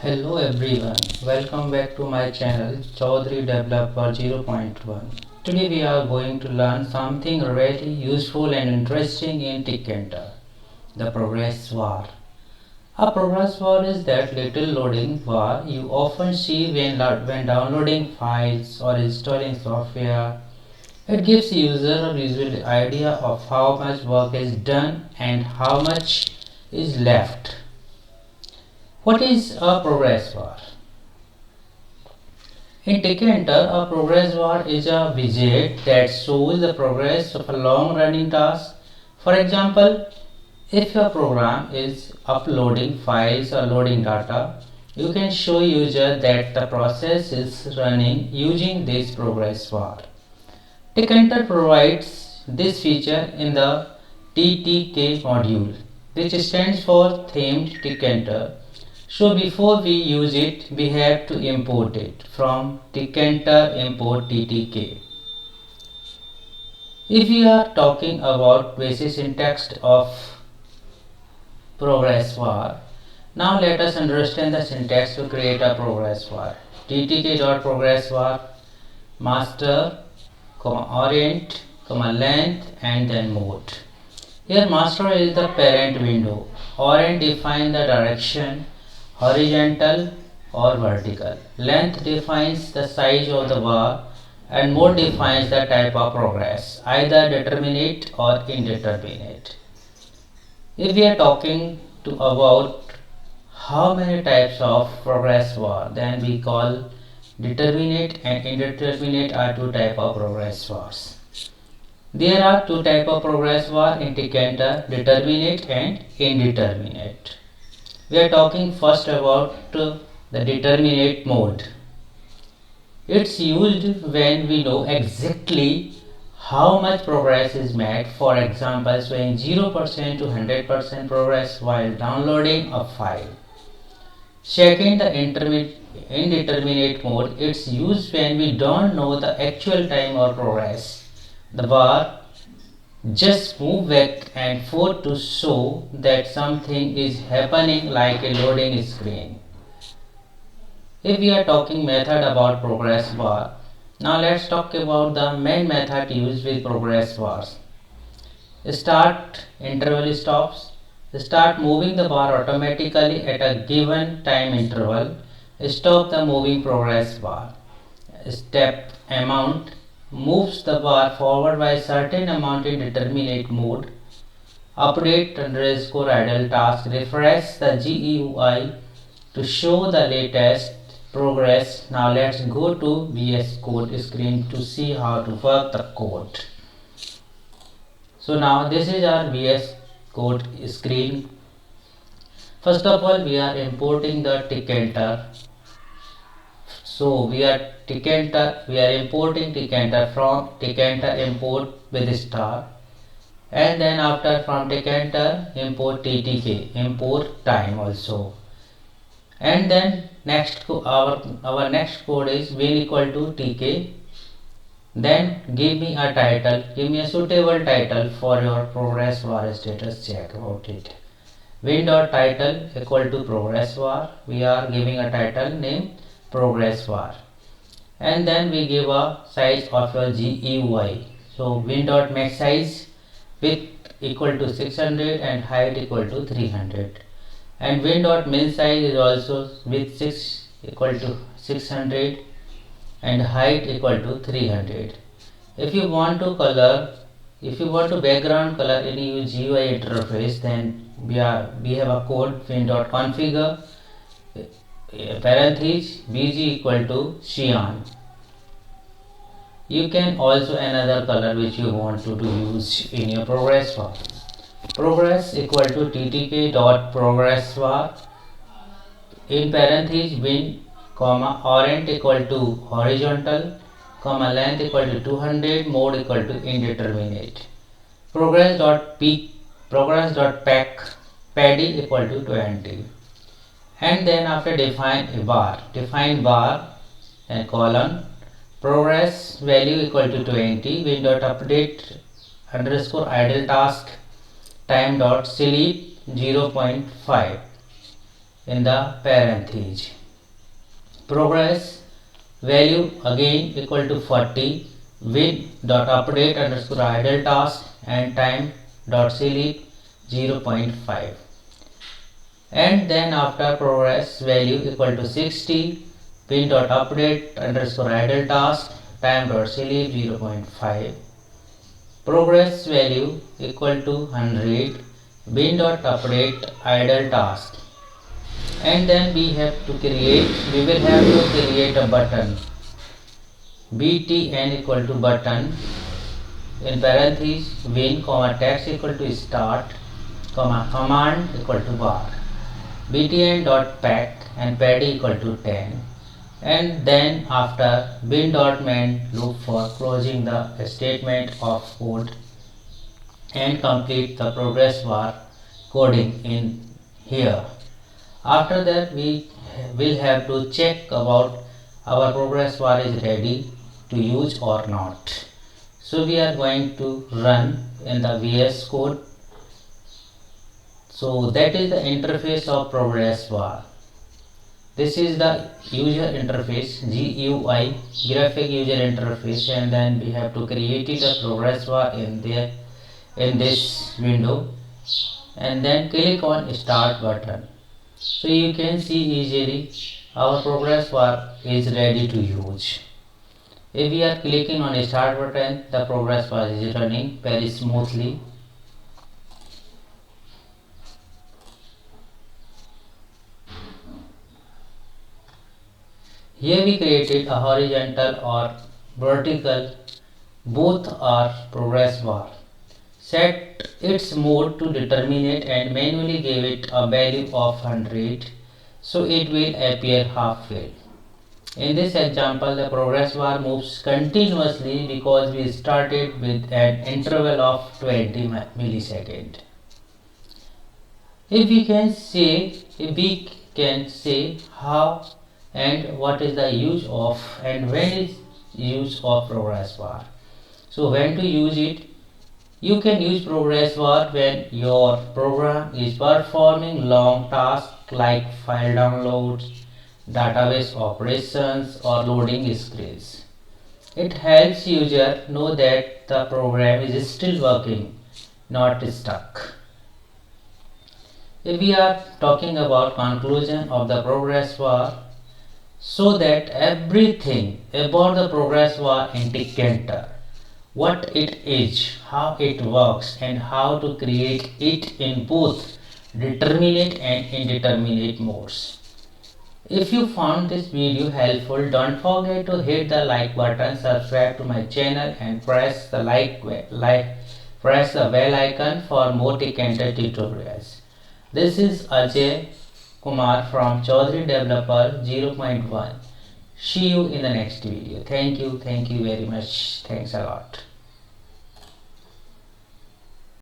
Hello everyone, welcome back to my channel Chaudhary Developer 0.1. Today we are going to learn something really useful and interesting in Tkinter, the progress bar. A progress bar is that little loading bar you often see when downloading files or installing software. It gives the user a visual idea of how much work is done and how much is left. What is a progress bar? In Tkinter, a progress bar is a widget that shows the progress of a long-running task. For example, if your program is uploading files or loading data, you can show user that the process is running using this progress bar. Tkinter provides this feature in the TTK module, which stands for Themed Tkinter. So before we use it, we have to import it from Tkinter import TTK. If we are talking about basic syntax of progress bar, now let us understand the syntax to create a progress bar. TTK.progress bar master, orient, length and then mode. Here master is the parent window. Orient defines the direction, horizontal or vertical. Length defines the size of the bar and mode defines the type of progress, either determinate or indeterminate. If we are talking about how many types of progress bar, then we call determinate and indeterminate are two types of progress bars. There are two types of progress bar in Tkinter, determinate and indeterminate. We are talking first about the determinate mode. It's used when we know exactly how much progress is made, for example showing 0% to 100% progress while downloading a file. Second, the indeterminate mode. It's used when we don't know the actual time or progress. The bar just move back and forth to show that something is happening, like a loading screen. If we are talking method about progress bar, now let's talk about the main method used with progress bars. Start interval stops. Start moving the bar automatically at a given time interval. Stop the moving progress bar. Step amount moves the bar forward by a certain amount in determinate mode. Update underscore idle task refresh the GUI to show the latest progress. Now let's go to VS Code screen to see how to work the code. So now this is our VS Code screen. First of all, we are importing the Tkinter. So we are importing Tkinter from Tkinter import with star, and then after from Tkinter import TTK, import time also, and then next our next code is win equal to TK. Then give me a title, give me a suitable title for your progress bar status check about it. Win.title equal to progress bar. We are giving a title name progress bar, and then we give a size of your GUI. So win.max size width equal to 600 and height equal to 300, and win.min size is also with 6 equal to 600 and height equal to 300. If you want to background color any GUI interface, then we have a code win.configure parentheses bg equal to cyan. You can also another color which you want to use in your progress bar. Progress equal to ttk dot progress bar in parentheses win orient equal to horizontal, length equal to 200, mode equal to indeterminate. Progress.pack paddy equal to 20, and then after define bar and colon progress value equal to 20, win.update underscore idle task time dot sleep 0.5. in the parenthesis. Progress value again equal to 40 with dot update underscore idle task and time dot sleep 0.5, and then after progress value equal to 60 pin dot update underscore idle task time dot sleep 0.5, progress value equal to 100 bin dot update idle task, and then we will have to create a button btn equal to button in parentheses win comma text equal to start comma command equal to bar btn dot pack and pad equal to 10, and then after bin dot main loop for closing the statement of code and complete the progress bar coding in here. After that we will have to check about our progress bar is ready to use or not. So we are going to run in the VS Code. So that is the interface of progress bar. This is the user interface, GUI, graphic user interface, and then we have to create a progress bar in this window, and then click on start button. So you can see easily our progress bar is ready to use. If we are clicking on start button, the progress bar is running very smoothly. Here we created a horizontal or vertical, both are progress bar. Set its mode to determinate and manually give it a value of 100, so it will appear half filled. In this example, the progress bar moves continuously because we started with an interval of 20 milliseconds. If we can say how and what is the use of and when is use of progress bar. So when to use it? You can use progress bar when your program is performing long tasks like file downloads, database operations, or loading screens. It helps user know that the program is still working, not stuck. If we are talking about conclusion of the progress bar, so that everything about the progress bar indicator, what it is, how it works, and how to create it in both determinate and indeterminate modes. If you found this video helpful, don't forget to hit the like button, subscribe to my channel, and press the press the bell icon for more Tkinter tutorials. This is Ajay Kumar from Chaudhary Developer 0.1. See you in the next video. Thank you very much. Thanks a lot.